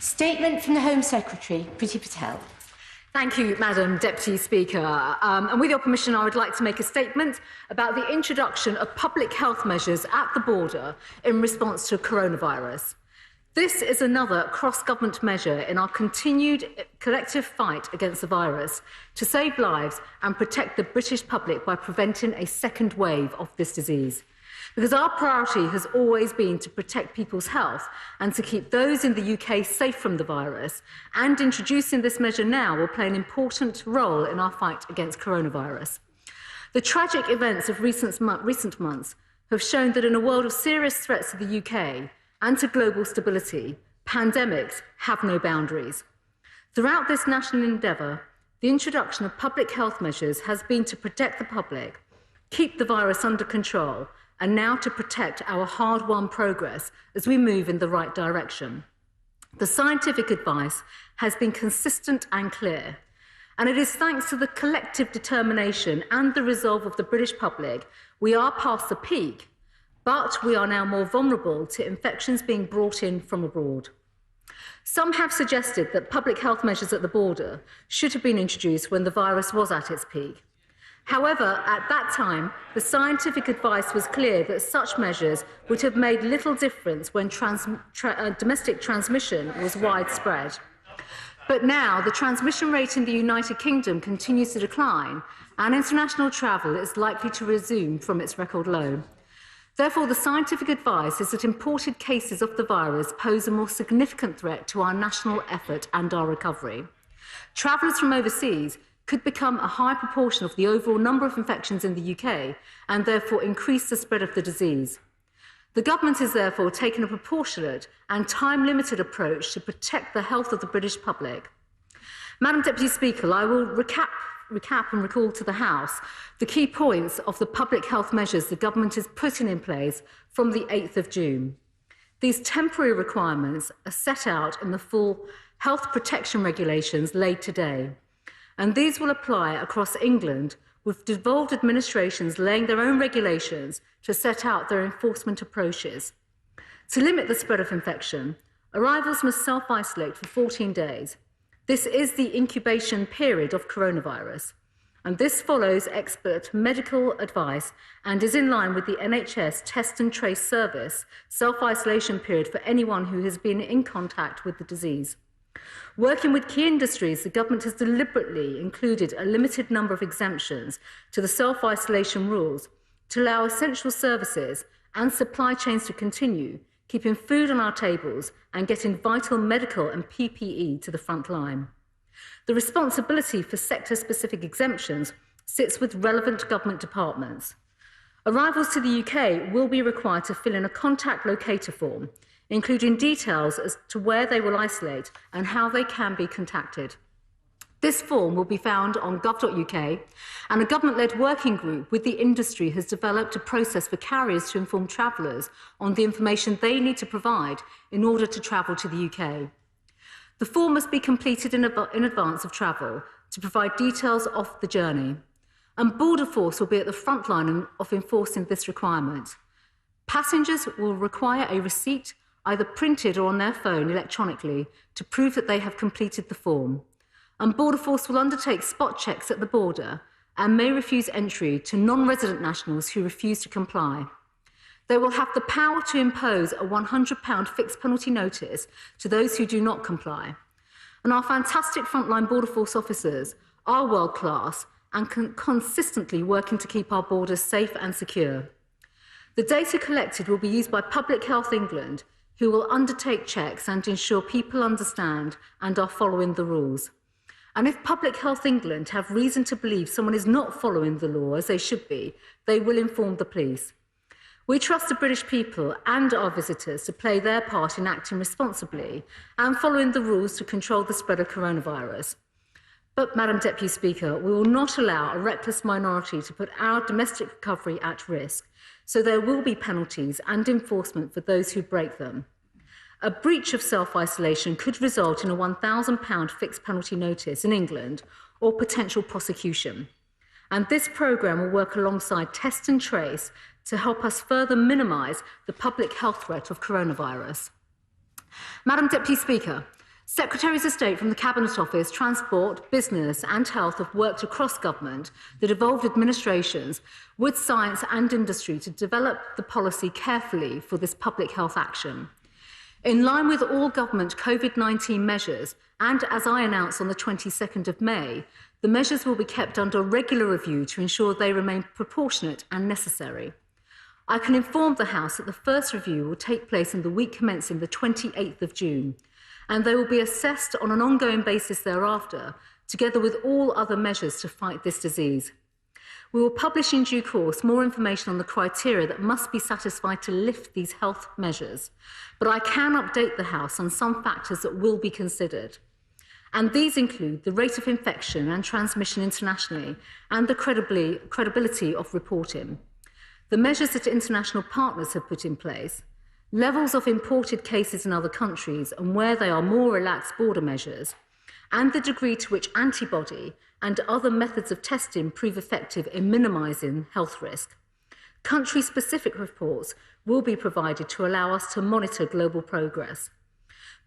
Statement from the Home Secretary, Priti Patel. Thank you, Madam Deputy Speaker. And with your permission, I would like to make a statement about the introduction of public health measures at the border in response to coronavirus. This is another cross-government measure in our continued collective fight against the virus to save lives and protect the British public by preventing a second wave of this disease. Because our priority has always been to protect people's health and to keep those in the UK safe from the virus, and introducing this measure now will play an important role in our fight against coronavirus. The tragic events of recent months have shown that in a world of serious threats to the UK and to global stability, pandemics have no boundaries. Throughout this national endeavour, the introduction of public health measures has been to protect the public, keep the virus under control, and now to protect our hard-won progress as we move in the right direction. The scientific advice has been consistent and clear, and it is thanks to the collective determination and the resolve of the British public we are past the peak, but we are now more vulnerable to infections being brought in from abroad. Some have suggested that public health measures at the border should have been introduced when the virus was at its peak. However, at that time, the scientific advice was clear that such measures would have made little difference when domestic transmission was widespread. But now, the transmission rate in the United Kingdom continues to decline, and international travel is likely to resume from its record low. Therefore, the scientific advice is that imported cases of the virus pose a more significant threat to our national effort and our recovery. Travellers from overseas could become a high proportion of the overall number of infections in the UK and therefore increase the spread of the disease. The government is therefore taking a proportionate and time-limited approach to protect the health of the British public. Madam Deputy Speaker, I will recap and recall to the House the key points of the public health measures the government is putting in place from the 8th of June. These temporary requirements are set out in the full health protection regulations laid today, and these will apply across England, with devolved administrations laying their own regulations to set out their enforcement approaches. To limit the spread of infection, arrivals must self-isolate for 14 days. This is the incubation period of coronavirus, and this follows expert medical advice and is in line with the NHS Test and Trace Service self-isolation period for anyone who has been in contact with the disease. Working with key industries, the government has deliberately included a limited number of exemptions to the self-isolation rules to allow essential services and supply chains to continue, keeping food on our tables and getting vital medical and PPE to the front line. The responsibility for sector-specific exemptions sits with relevant government departments. Arrivals to the UK will be required to fill in a contact locator form, including details as to where they will isolate and how they can be contacted. This form will be found on gov.uk, and a government-led working group with the industry has developed a process for carriers to inform travellers on the information they need to provide in order to travel to the UK. The form must be completed in advance of travel to provide details of the journey, and Border Force will be at the front line of enforcing this requirement. Passengers will require a receipt, either printed or on their phone electronically, to prove that they have completed the form. And Border Force will undertake spot checks at the border and may refuse entry to non-resident nationals who refuse to comply. They will have the power to impose a £100 fixed penalty notice to those who do not comply. And our fantastic frontline Border Force officers are world-class and consistently working to keep our borders safe and secure. The data collected will be used by Public Health England, who will undertake checks and ensure people understand and are following the rules. And if Public Health England have reason to believe someone is not following the law as they should be, they will inform the police. We trust the British people and our visitors to play their part in acting responsibly and following the rules to control the spread of coronavirus. But, Madam Deputy Speaker, we will not allow a reckless minority to put our domestic recovery at risk, so there will be penalties and enforcement for those who break them. A breach of self-isolation could result in a £1,000 fixed penalty notice in England or potential prosecution. And this programme will work alongside Test and Trace to help us further minimise the public health threat of coronavirus. Madam Deputy Speaker, Secretaries of State from the Cabinet Office, Transport, Business and Health have worked across government, the devolved administrations, with science and industry to develop the policy carefully for this public health action. In line with all government COVID-19 measures, and as I announced on the 22nd of May, the measures will be kept under regular review to ensure they remain proportionate and necessary. I can inform the House that the first review will take place in the week commencing the 28th of June, and they will be assessed on an ongoing basis thereafter, together with all other measures to fight this disease. We will publish in due course more information on the criteria that must be satisfied to lift these health measures, but I can update the House on some factors that will be considered. And these include the rate of infection and transmission internationally and the credibility of reporting, the measures that international partners have put in place, levels of imported cases in other countries and where they are more relaxed border measures, and the degree to which antibody and other methods of testing prove effective in minimising health risk. Country-specific reports will be provided to allow us to monitor global progress.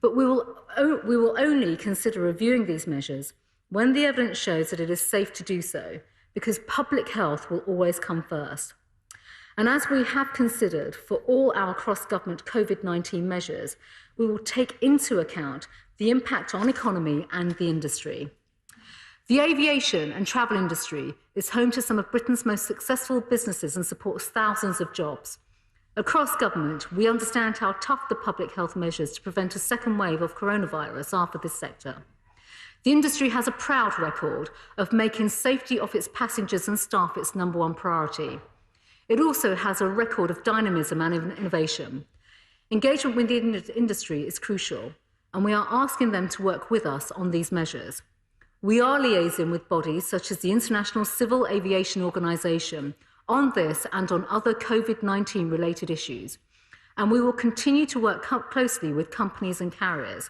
But we will only consider reviewing these measures when the evidence shows that it is safe to do so, because public health will always come first. And as we have considered for all our cross-government COVID-19 measures, we will take into account the impact on economy and the industry. The aviation and travel industry is home to some of Britain's most successful businesses and supports thousands of jobs. Across government, we understand how tough the public health measures to prevent a second wave of coronavirus are for this sector. The industry has a proud record of making safety of its passengers and staff its #1 priority. It also has a record of dynamism and innovation. Engagement with the industry is crucial, and we are asking them to work with us on these measures. We are liaising with bodies such as the International Civil Aviation Organization on this and on other COVID-19 related issues, and we will continue to work closely with companies and carriers.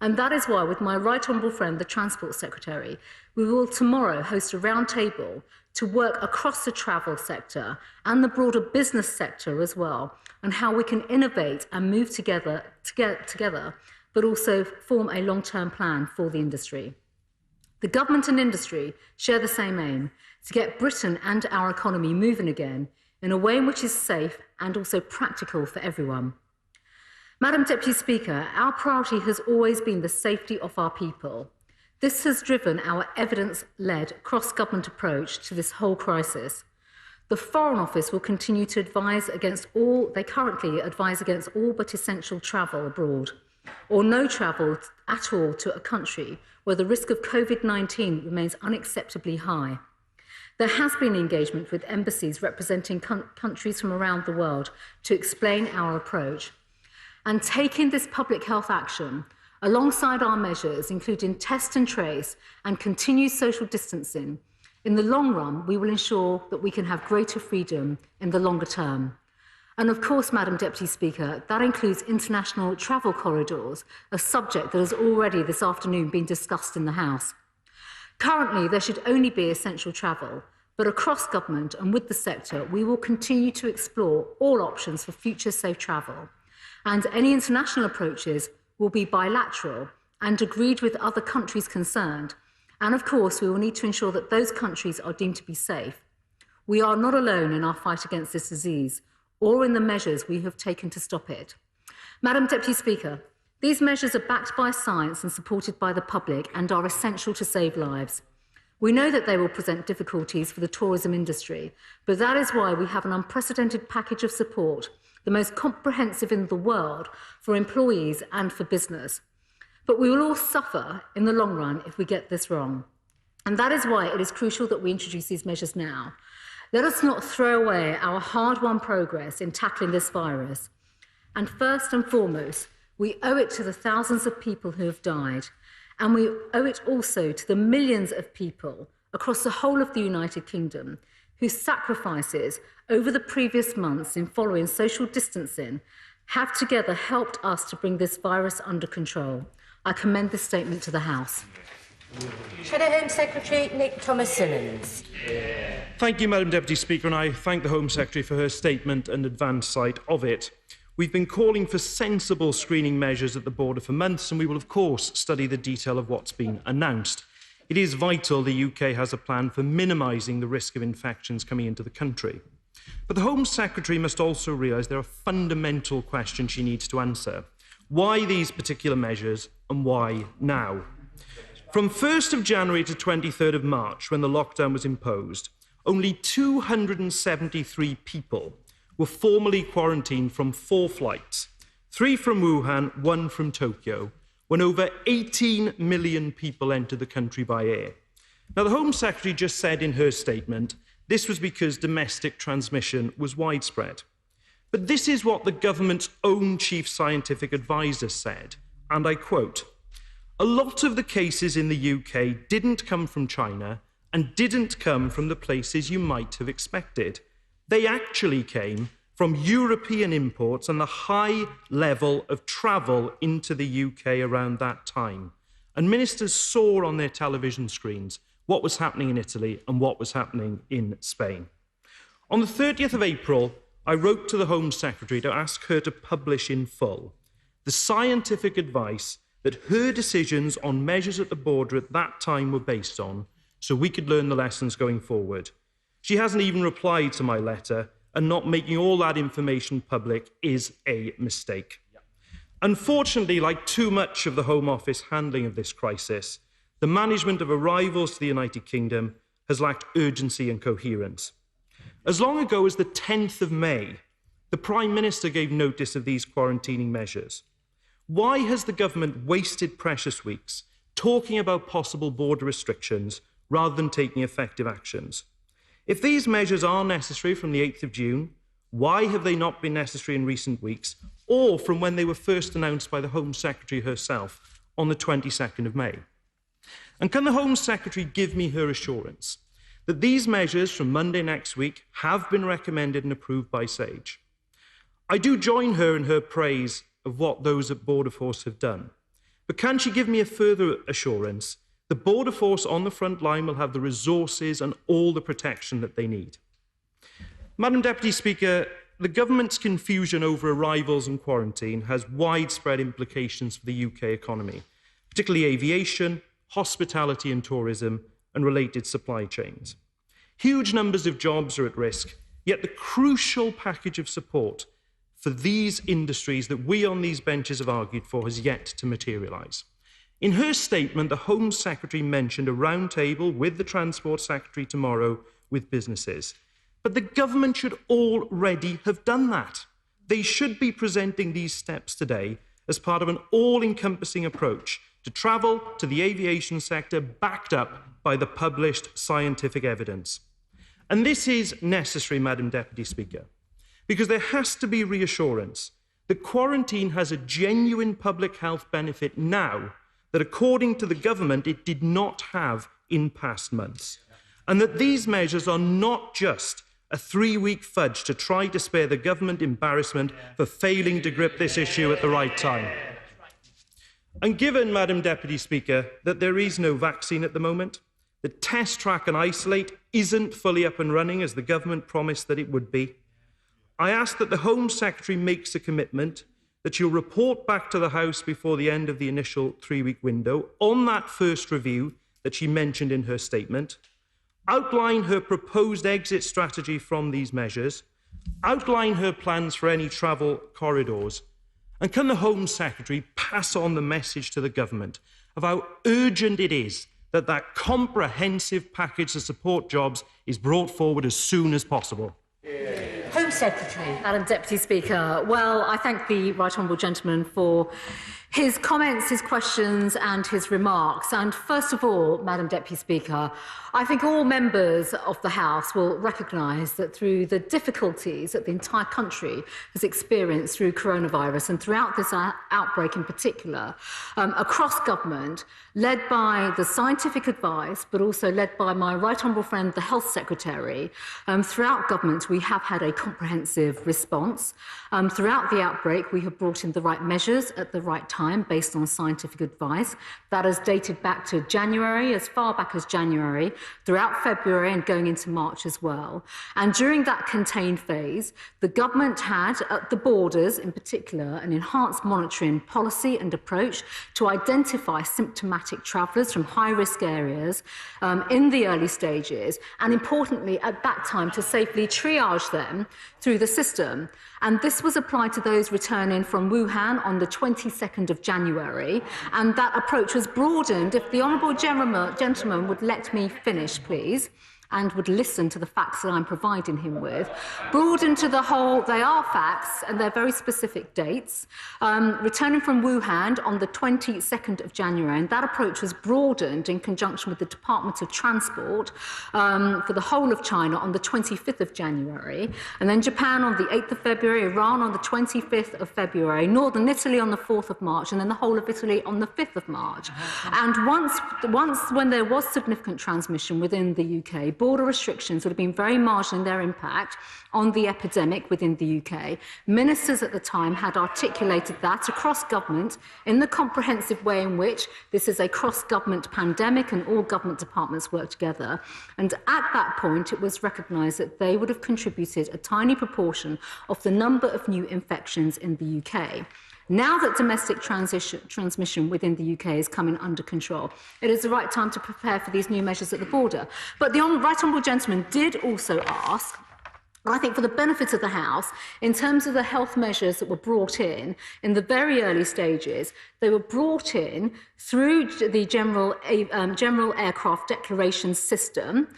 And that is why, with my right honourable friend, the Transport Secretary, we will tomorrow host a roundtable to work across the travel sector and the broader business sector as well, on how we can innovate and move together, but also form a long-term plan for the industry. The government and industry share the same aim, to get Britain and our economy moving again in a way in which is safe and also practical for everyone. Madam Deputy Speaker, our priority has always been the safety of our people. This has driven our evidence-led cross-government approach to this whole crisis. The Foreign Office will continue to currently advise against all but essential travel abroad, or no travel at all to a country where the risk of COVID-19 remains unacceptably high. There has been engagement with embassies representing countries from around the world to explain our approach. And taking this public health action, alongside our measures, including test and trace and continued social distancing, in the long run, we will ensure that we can have greater freedom in the longer term. And of course, Madam Deputy Speaker, that includes international travel corridors, a subject that has already this afternoon been discussed in the House. Currently, there should only be essential travel, but across government and with the sector, we will continue to explore all options for future safe travel. And any international approaches will be bilateral and agreed with other countries concerned. And of course, we will need to ensure that those countries are deemed to be safe. We are not alone in our fight against this disease or in the measures we have taken to stop it. Madam Deputy Speaker, these measures are backed by science and supported by the public and are essential to save lives. We know that they will present difficulties for the tourism industry, but that is why we have an unprecedented package of support, the most comprehensive in the world for employees and for business. But we will all suffer in the long run if we get this wrong. And that is why it is crucial that we introduce these measures now. Let us not throw away our hard-won progress in tackling this virus. And first and foremost, we owe it to the thousands of people who have died, and we owe it also to the millions of people across the whole of the United Kingdom whose sacrifices over the previous months in following social distancing have together helped us to bring this virus under control. I commend this statement to the House. Shadow Home Secretary Nick Thomas-Simmons. Thank you, Madam Deputy Speaker, and I thank the Home Secretary for her statement and advance sight of it. We've been calling for sensible screening measures at the border for months, and we will, of course, study the detail of what's been announced. It is vital the UK has a plan for minimising the risk of infections coming into the country. But the Home Secretary must also realise there are fundamental questions she needs to answer. Why these particular measures, and why now? From 1st of January to 23rd of March, when the lockdown was imposed, only 273 people were formally quarantined from 4 flights, 3 from Wuhan, 1 from Tokyo, when over 18 million people entered the country by air. Now, the Home Secretary just said in her statement this was because domestic transmission was widespread. But this is what the government's own chief scientific advisor said, and I quote, "A lot of the cases in the UK didn't come from China and didn't come from the places you might have expected. They actually came from European imports and the high level of travel into the UK around that time. And ministers saw on their television screens what was happening in Italy and what was happening in Spain." On the 30th of April, I wrote to the Home Secretary to ask her to publish in full the scientific advice that her decisions on measures at the border at that time were based on, so we could learn the lessons going forward. She hasn't even replied to my letter, and not making all that information public is a mistake. Unfortunately, like too much of the Home Office handling of this crisis, the management of arrivals to the United Kingdom has lacked urgency and coherence. As long ago as the 10th of May, the Prime Minister gave notice of these quarantining measures. Why has the government wasted precious weeks talking about possible border restrictions rather than taking effective actions? If these measures are necessary from the 8th of June, why have they not been necessary in recent weeks, or from when they were first announced by the Home Secretary herself on the 22nd of May? And can the Home Secretary give me her assurance that these measures from Monday next week have been recommended and approved by SAGE? I do join her in her praise of what those at Border Force have done. But can she give me a further assurance the Border Force on the front line will have the resources and all the protection that they need? Madam Deputy Speaker, the government's confusion over arrivals and quarantine has widespread implications for the UK economy, particularly aviation, hospitality and tourism, and related supply chains. Huge numbers of jobs are at risk, yet the crucial package of support for these industries that we on these benches have argued for has yet to materialise. In her statement, the Home Secretary mentioned a roundtable with the Transport Secretary tomorrow with businesses. But the government should already have done that. They should be presenting these steps today as part of an all-encompassing approach to travel, to the aviation sector, backed up by the published scientific evidence. And this is necessary, Madam Deputy Speaker, because there has to be reassurance that quarantine has a genuine public health benefit now that, according to the government, it did not have in past months. And that these measures are not just a 3-week fudge to try to spare the government embarrassment for failing to grip this issue at the right time. And given, Madam Deputy Speaker, that there is no vaccine at the moment, that Test, Track and Isolate isn't fully up and running as the government promised that it would be, I ask that the Home Secretary makes a commitment that she'll report back to the House before the end of the initial 3-week window on that first review that she mentioned in her statement, outline her proposed exit strategy from these measures, outline her plans for any travel corridors, and can the Home Secretary pass on the message to the government of how urgent it is that that comprehensive package to support jobs is brought forward as soon as possible? Home Secretary. Madam Deputy Speaker, well, I thank the Right Honourable Gentleman for his comments, his questions and his remarks. And first of all, Madam Deputy Speaker, I think all members of the House will recognise that through the difficulties that the entire country has experienced through coronavirus and throughout this outbreak in particular, across government, led by the scientific advice, but also led by my right honourable friend, the Health Secretary, throughout government we have had a comprehensive comprehensive response. Throughout the outbreak, we have brought in the right measures at the right time based on scientific advice. That has dated back to January, as far back as January, throughout February and going into March as well. And during that contained phase, the government had, at the borders in particular, an enhanced monitoring policy and approach to identify symptomatic travellers from high-risk areas in the early stages, and importantly, at that time, to safely triage them through the system. And this was applied to those returning from Wuhan on the 22nd of January, and that approach was broadened, if the honourable gentleman would let me finish, please, and would listen to the facts that I'm providing him with, broadened to the whole, they are facts and they're very specific dates, returning from Wuhan on the 22nd of January, and that approach was broadened in conjunction with the Department of Transport for the whole of China on the 25th of January, and then Japan on the 8th of February, Iran on the 25th of February, Northern Italy on the 4th of March, and then the whole of Italy on the 5th of March. And once when there was significant transmission within the UK, border restrictions would have been very marginal in their impact on the epidemic within the UK. Ministers at the time had articulated that across government in the comprehensive way in which this is a cross-government pandemic and all government departments work together. And at that point, it was recognised that they would have contributed a tiny proportion of the number of new infections in the UK. Now that domestic transmission within the UK is coming under control, it is the right time to prepare for these new measures at the border. But the right honourable gentleman did also ask, I think for the benefit of the House, in terms of the health measures that were brought in the very early stages, they were brought in through the General Aircraft Declaration System,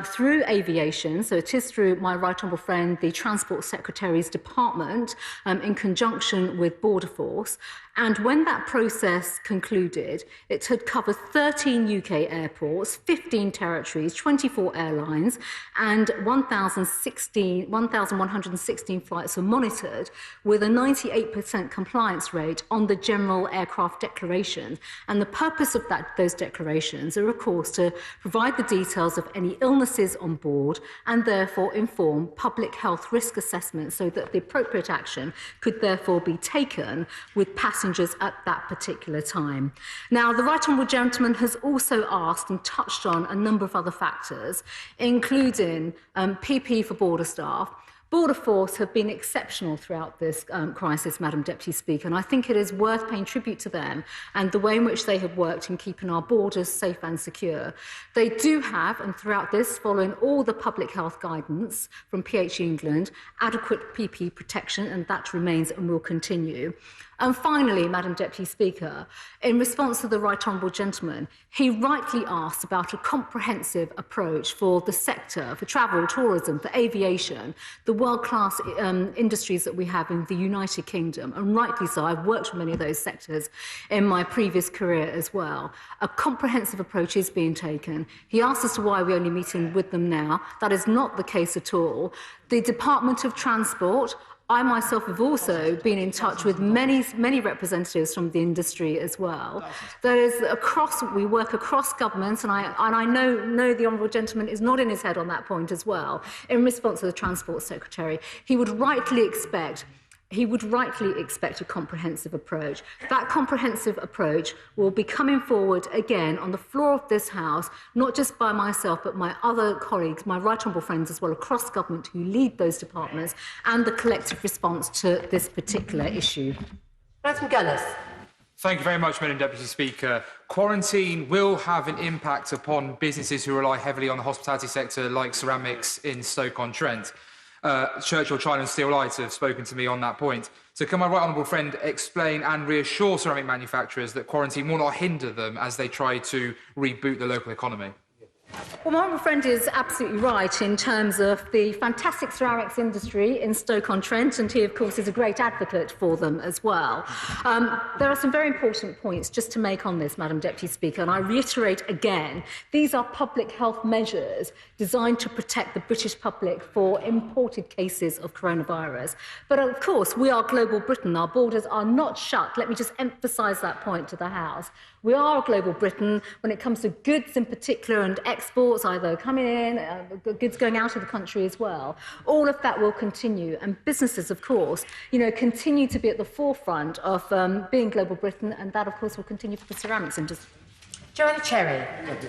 through aviation, so it is through my right honourable friend, the Transport Secretary's Department, in conjunction with Border Force. And when that process concluded, it had covered 13 UK airports, 15 territories, 24 airlines, and 1,116 flights were monitored with a 98% compliance rate on the General Aircraft Declaration. And the purpose of those declarations are, of course, to provide the details of any illnesses on board and therefore inform public health risk assessments so that the appropriate action could therefore be taken with passengers at that particular time. Now, the right honourable gentleman has also asked and touched on a number of other factors, including PPE for border staff. Border Force have been exceptional throughout this crisis, Madam Deputy Speaker, and I think it is worth paying tribute to them and the way in which they have worked in keeping our borders safe and secure. They do have, and throughout this, following all the public health guidance from PH England, adequate PPE protection, and that remains and will continue. And finally, Madam Deputy Speaker, in response to the right honourable gentleman, he rightly asked about a comprehensive approach for the sector, for travel, tourism, for aviation, the world-class industries that we have in the United Kingdom, and rightly so. I've worked with many of those sectors in my previous career as well. A comprehensive approach is being taken. He asked as to why we're only meeting with them now. That is not the case at all. The Department of Transport, I myself have also been in touch with many representatives from the industry as well. There is we work across governments, and I know the honourable gentleman is nodding his head on that point as well. In response to the Transport Secretary, he would rightly expect a comprehensive approach. That comprehensive approach will be coming forward again on the floor of this House, not just by myself, but my other colleagues, my right honourable friends as well across government who lead those departments, and the collective response to this particular issue. Thank you very much, Madam Deputy Speaker. Quarantine will have an impact upon businesses who rely heavily on the hospitality sector, like ceramics in Stoke-on-Trent. Churchill, China and Steel Light have spoken to me on that point. So can my right honourable friend explain and reassure ceramic manufacturers that quarantine will not hinder them as they try to reboot the local economy? Well, my honourable friend is absolutely right in terms of the fantastic ceramics industry in Stoke-on-Trent, and he, of course, is a great advocate for them as well. There are some very important points just to make on this, Madam Deputy Speaker, and I reiterate again, these are public health measures designed to protect the British public for imported cases of coronavirus. But, of course, we are global Britain. Our borders are not shut. Let me just emphasise that point to the House. We are a global Britain when it comes to goods in particular and exports either coming in, goods going out of the country as well. All of that will continue, and businesses, of course, continue to be at the forefront of being Global Britain, and that, of course, will continue for the ceramics industry. Joanna Cherry.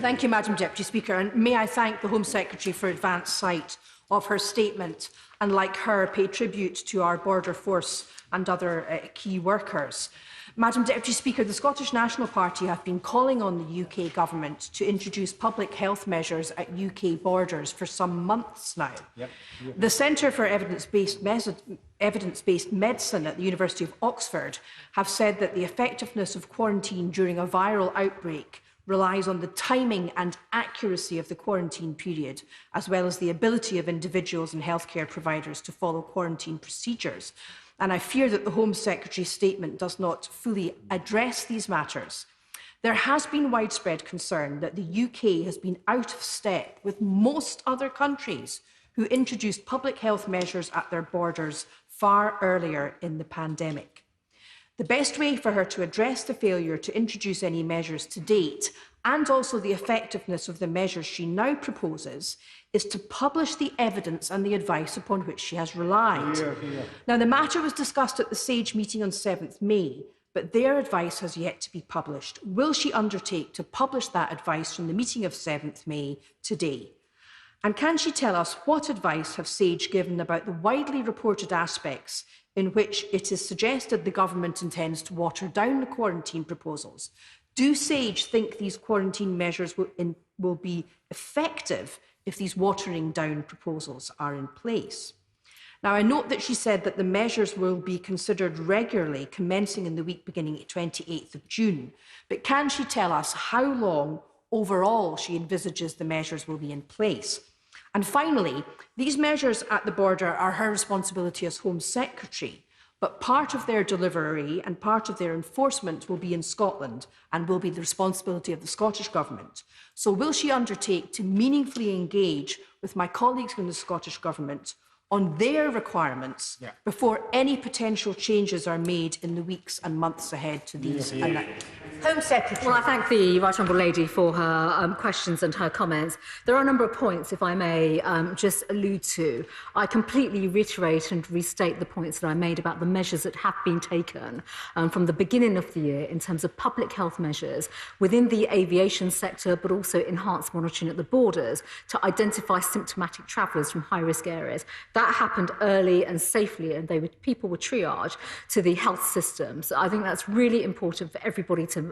Thank you, Madam Deputy Speaker, and may I thank the Home Secretary for advance sight of her statement and, like her, pay tribute to our border force and other key workers. Madam Deputy Speaker, the Scottish National Party have been calling on the UK Government to introduce public health measures at UK borders for some months now. The Centre for Evidence-Based Medicine at the University of Oxford have said that the effectiveness of quarantine during a viral outbreak relies on the timing and accuracy of the quarantine period, as well as the ability of individuals and healthcare providers to follow quarantine procedures. And I fear that the Home Secretary's statement does not fully address these matters. There has been widespread concern that the UK has been out of step with most other countries who introduced public health measures at their borders far earlier in the pandemic. The best way for her to address the failure to introduce any measures to date, and also the effectiveness of the measures she now proposes, is to publish the evidence and the advice upon which she has relied. Now, the matter was discussed at the SAGE meeting on 7th May, but their advice has yet to be published. Will she undertake to publish that advice from the meeting of 7th May today? And can she tell us what advice have SAGE given about the widely reported aspects in which it is suggested the government intends to water down the quarantine proposals? Do SAGE think these quarantine measures will be effective if these watering down proposals are in place? Now, I note that she said that the measures will be considered regularly, commencing in the week beginning 28th of June. But can she tell us how long overall she envisages the measures will be in place? And finally, these measures at the border are her responsibility as Home Secretary, but part of their delivery and part of their enforcement will be in Scotland and will be the responsibility of the Scottish Government. So will she undertake to meaningfully engage with my colleagues in the Scottish Government on their requirements before any potential changes are made in the weeks and months ahead to these? Home Secretary. Well, I thank the Right Honourable Lady for her questions and her comments. There are a number of points, if I may just allude to. I completely reiterate and restate the points that I made about the measures that have been taken from the beginning of the year in terms of public health measures within the aviation sector, but also enhanced monitoring at the borders to identify symptomatic travellers from high-risk areas. That happened early and safely, and people were triaged to the health systems. I think that's really important for everybody to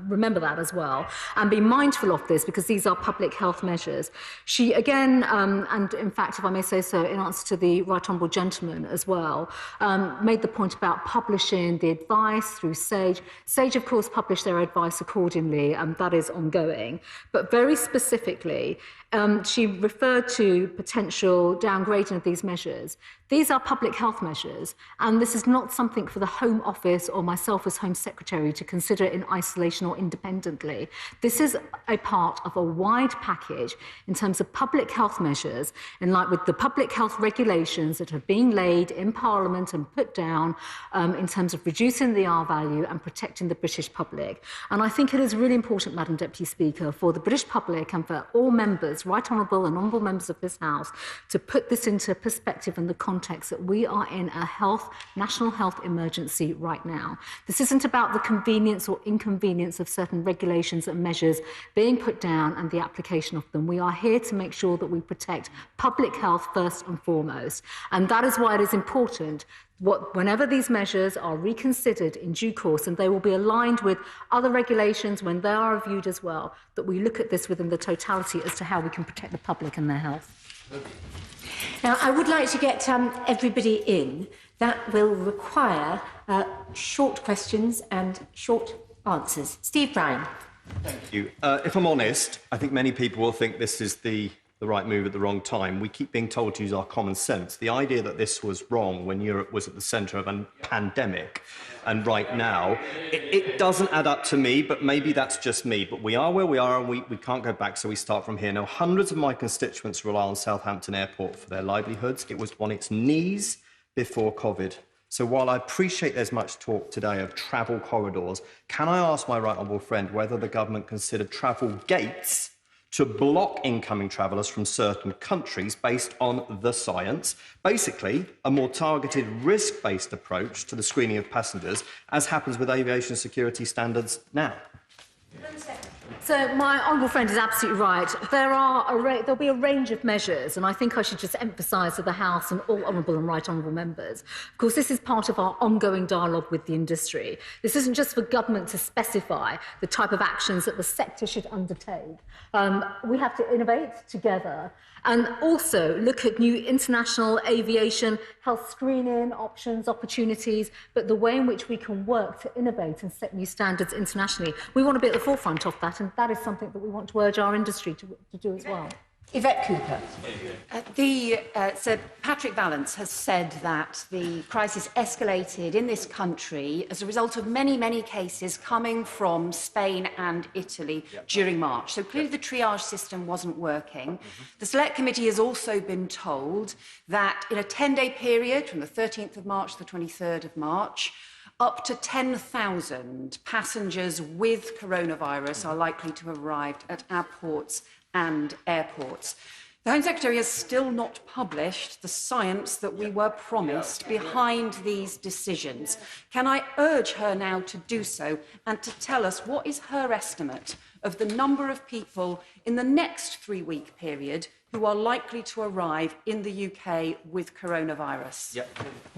remember that as well, and be mindful of this, because these are public health measures. She again, and in fact, if I may say so, in answer to the Right Honourable Gentleman as well, made the point about publishing the advice through SAGE. SAGE, of course, published their advice accordingly, and that is ongoing. But very specifically, she referred to potential downgrading of these measures. These are public health measures, and this is not something for the Home Office or myself as Home Secretary to consider in isolation or independently. This is a part of a wide package in terms of public health measures, in line with the public health regulations that have been laid in Parliament and put down in terms of reducing the R value and protecting the British public. And I think it is really important, Madam Deputy Speaker, for the British public and for all members, Right Honourable and Honourable members of this House, to put this into perspective in the context that we are in a national health emergency right now. This isn't about the convenience or inconvenience of certain regulations and measures being put down and the application of them. We are here to make sure that we protect public health first and foremost. And that is why it is important whenever these measures are reconsidered in due course, and they will be aligned with other regulations when they are reviewed as well, that we look at this within the totality as to how we can protect the public and their health. Now, I would like to get everybody in. That will require short questions and short answers. Steve Brown. Thank you. If I'm honest, I think many people will think this is the right move at the wrong time. We keep being told to use our common sense. The idea that this was wrong when Europe was at the centre of a pandemic, and right now, it doesn't add up to me, but maybe that's just me. But we are where we are, and we can't go back, so we start from here. Now, hundreds of my constituents rely on Southampton Airport for their livelihoods. It was on its knees before COVID. So while I appreciate there's much talk today of travel corridors, can I ask my right honourable friend whether the government considered travel gates to block incoming travellers from certain countries based on the science. Basically, a more targeted risk-based approach to the screening of passengers, as happens with aviation security standards now. So my honourable friend is absolutely right. There'll be a range of measures, and I think I should just emphasise to the House and all honourable and right honourable members. Of course, this is part of our ongoing dialogue with the industry. This isn't just for government to specify the type of actions that the sector should undertake. We have to innovate together and also look at new international aviation health screening options, opportunities, but the way in which we can work to innovate and set new standards internationally. We want to be at the forefront of that, and that is something that we want to urge our industry to do as well. Yvette Cooper. Sir Patrick Vallance has said that the crisis escalated in this country as a result of many, many cases coming from Spain and Italy during March. So clearly the triage system wasn't working. The Select Committee has also been told that in a 10-day period from the 13th of March to the 23rd of March, up to 10,000 passengers with coronavirus are likely to have arrived at our ports and airports. The Home Secretary has still not published the science that we were promised behind these decisions. Can I urge her now to do so and to tell us what is her estimate of the number of people in the next 3-week period who are likely to arrive in the UK with coronavirus?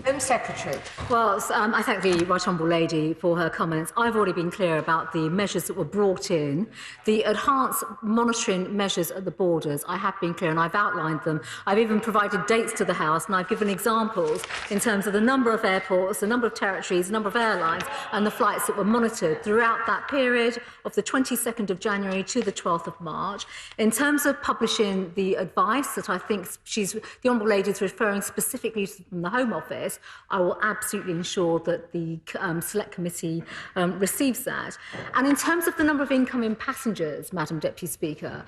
Home Secretary. Well, I thank the Right Honourable Lady for her comments. I've already been clear about the measures that were brought in. The enhanced monitoring measures at the borders, I have been clear and I've outlined them. I've even provided dates to the House and I've given examples in terms of the number of airports, the number of territories, the number of airlines and the flights that were monitored throughout that period of the 22nd of January to the 12th of March. In terms of publishing the advice that I think the Honourable Lady is referring specifically to from the Home Office, I will absolutely ensure that the Select Committee receives that. And in terms of the number of incoming passengers, Madam Deputy Speaker,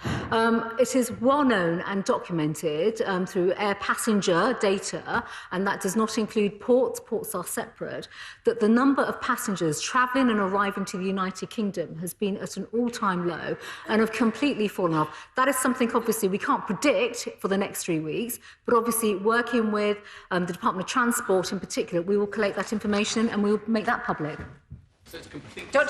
it is well known and documented through air passenger data, and that does not include ports, ports are separate, that the number of passengers travelling and arriving to the United Kingdom has been at an all-time low and have completely fallen off. That is something obviously we can't predict for the next 3 weeks, but obviously working with the Department of Transport in particular, we will collect that information and we will make that public. Dr.